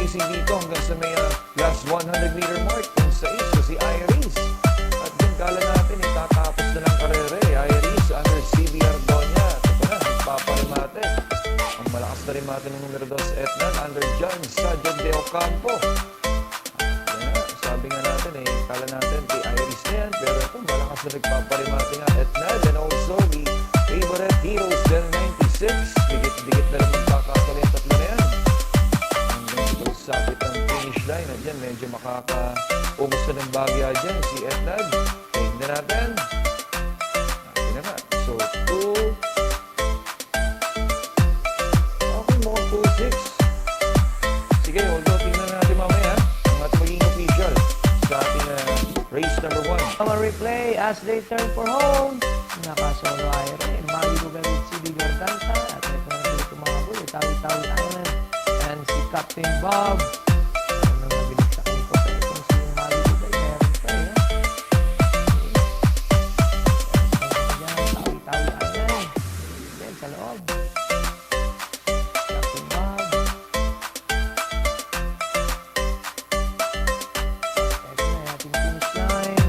pacing dito hanggang sa may last 100-meter mark. Yung sa isa, si Iris. At yung kala natin, tatapos na ng karere. Iris under CB Ardonia. Ito pa na, nagpaparimate. Ang malakas na rimate ng numero 2, Etnan, under John Sadio de Ocampo. Sabi nga natin, kala natin kay Iris na yan. Pero ito, malakas na nagpaparimate nga Etnan. And also, the favorite Heroes del 96. Dikit-dikit na lang magkakasali ang tatlo na yan. Sapit ang finish line at dyan medyo makaka-ubos na ng bagya dyan si Etnad. Tingnan natin. Natin naman. So, 2. Okay, mukhang 2-6. Sige, although tingnan natin mamaya ang ating maging official sa ating race number 1. Replay as they turn for home. Nakasolo Ire. Maligo galit si Bigor Danta. At ito na dito mga boy. Tawi-tawi Island. And si Captain Bob. Ano na binigsakin ko sa itong si Maligo Galit. Meron pa Tawi-tawi Island. Then sa loob. Captain Bob. Ito na ating finish line.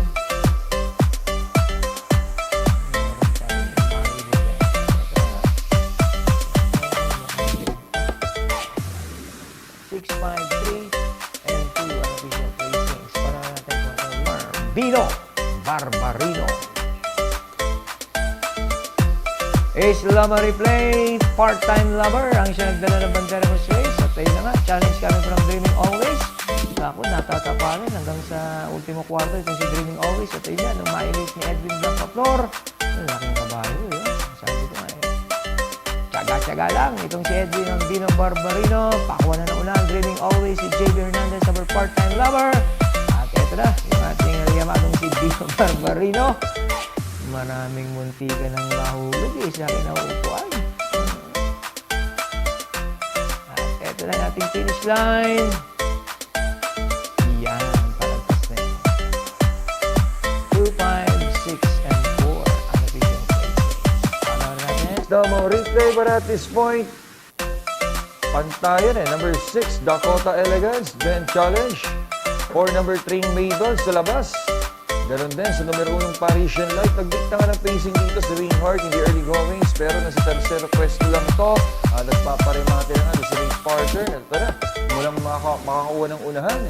6, 5, 3, and 2 unofficial placings. Para natin kung Barbarino. Ace Lama Replay, part-time lover. Ang siya nagdala ng bandera for race. At ayun na nga, challenge coming from Dreaming Always. Ako, natatapalan hanggang sa ultimo kwarto itong si Dreaming Always. At ayun na, nung ma-elite ni Edwin Blanca Flor. Ang laking kabayo, yun. Sabi ko nga, tsaga-tsaga lang. Itong si Edwin ang Dino Barbarino. Pakuha na ng ulan. Dreaming Always si JB Hernandez, our part-time lover. At ito na, yung ating yamadong si Dino Barbarino. Maraming muntika ng mahulog sa akin na uupuan. At ito na ating finish line. Yan, palagpas na yun. 2, 5, 6, and 4 ang official placing. Panahon natin. Domo replay, but at this point, pantayan Number 6, Dakota Elegance, Ben Challenge. For number 3, Mabel sa labas. Ganon din sa numero 1, Parisian Light. Nagdikta nga ng pacing dito sa Winghart in the early goings. Pero nasa tercero pwesto lang to. Nagpaparimate na nga si Rick Parker. Ito na, walang makakuha ng unahan.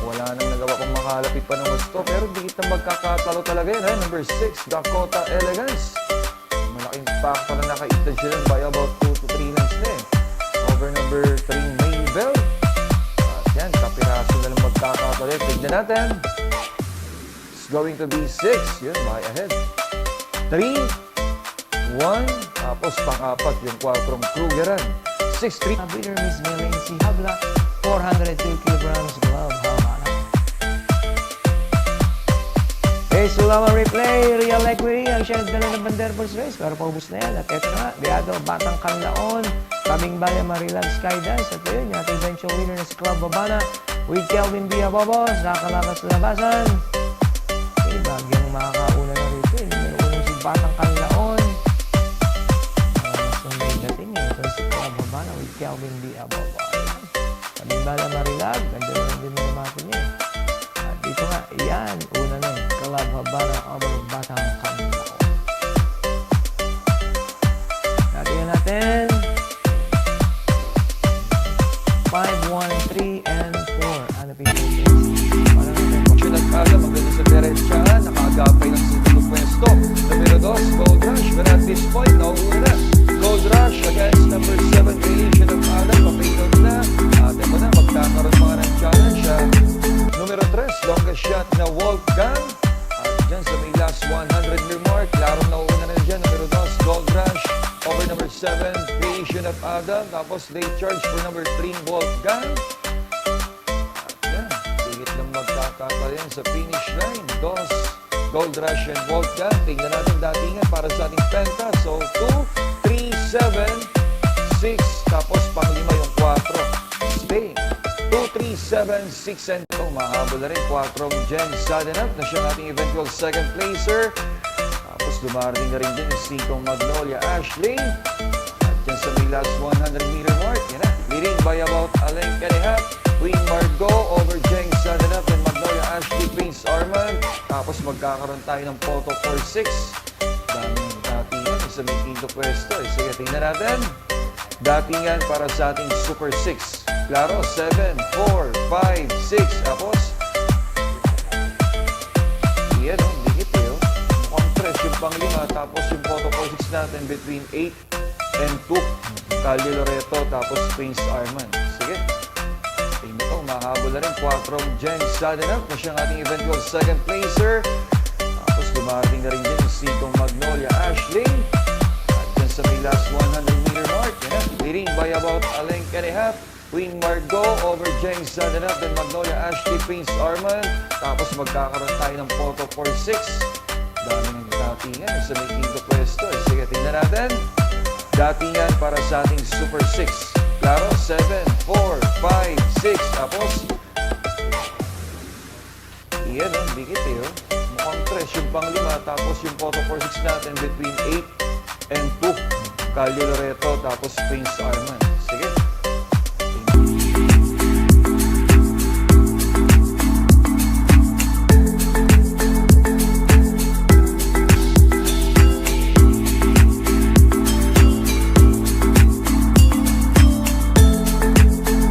Wala nang nagawa kung makalapit pa ng gusto. Pero dikit na magkakatalo talaga yan. Number 6, Dakota Elegance. Malaking factor na nakaitad sila by about 2 to 3 lengths na over number 3, Mabel. At yan, kapiraso na lang magkakatalo. Tignan natin. Going to be 6. Yun, by ahead. 3, 1. Tapos pang-apat yung 4 Krugeran. 6-3. Breeder Miss Melency Habla, 402 kilograms glove. Havana. Ace Lama Replay, Real Equity. Ang siya nagdala ng bandera for race. Pero paubos na yan. At ito na, Biado, Batang Kanlaon. Kaming Baya, Marilag Skydance. At yun, yung ating eventual winner na si Club Habana with Kelvin Villalobos. Nakalabas-labasan. Bagyang makakauna na rito. Numero 1 si Batang Kanlaon. So may dating ito si Club Habana with Kelvin D. Ababa. Kaming Bala Marilag. Nandiyan na din na natin niya. At dito nga, yan. Una na Club Habana over Batang Kanlaon. Natin 5, 1, 3, and 4. Ano pinili? Nagkala, maganda sa Terensyahan, nakagapay ng segundo pwesto. Numero 2, Gold Rush, but at this point, nauuna na. Gold Rush against number 7, Creation of Adam, papilog na. At ito na, magkakaroon mga ng challenge. Numero 3, longest shot na Wolfgang. At dyan sa may last 100-meter mark, larong nauuna na dyan. Numero 2, Gold Rush over number 7, Creation of Adam. Tapos late charge for number 3, Wolfgang. Magkakatayan sa finish line. Dos, Gold Rush and Wolfgang. Tingnan natin datingan para sa ating penta. So, 2, 3, 7, 6. Tapos, pang-5 yung 4. Stay. 2, 3, 7, 6, and 2. Mahabol na rin. 4 Jen Sadenap na siya ating eventual second placer. Tapos, dumarating na rin din yung 5 Magnolia Ashley. At dyan sa may last 100-meter mark. Yan na. leading by about a length and a half. Queen Margot over Jeng Sadanap and Magnolia Ashley Prince Arman. Tapos magkakaroon tayo ng photo for 6. Dami ng datingan sa may quinto pwesto. Sige, tingnan natin. Datingan para sa ating Super 6. Klaro, 7, 4, 5, 6. Tapos, yan, dikit eh. Mukhang tres yung pang-5. Tapos yung photo for 6 natin between 8 and 2. Calio Loreto, tapos Prince Arman. Sige. Tingnan ito, mahabol na rin. 4 Jen Sadanap na siyang ating eventual second placer. Tapos dumarating na rin din yung 5 Magnolia Ashley. At dyan sa may last 100-meter mark, yan, leading by about a length and a half. Queen Margot over Jeng Sadanap and Magnolia Ashley Prince Arman. Tapos magkakaroon tayo ng photo for 6. Dami ng datingan sa may quinto pwesto. Sige, tingnan natin. Datingan para sa ating Super 6. Klaro, 7, 4, 5, 6. Tapos, iyan, dikit eh. Mukhang tres yung pang-5. Tapos yung photo for 6 natin between 8 and 2. Calio Loreto, tapos Prince Arman. Sige.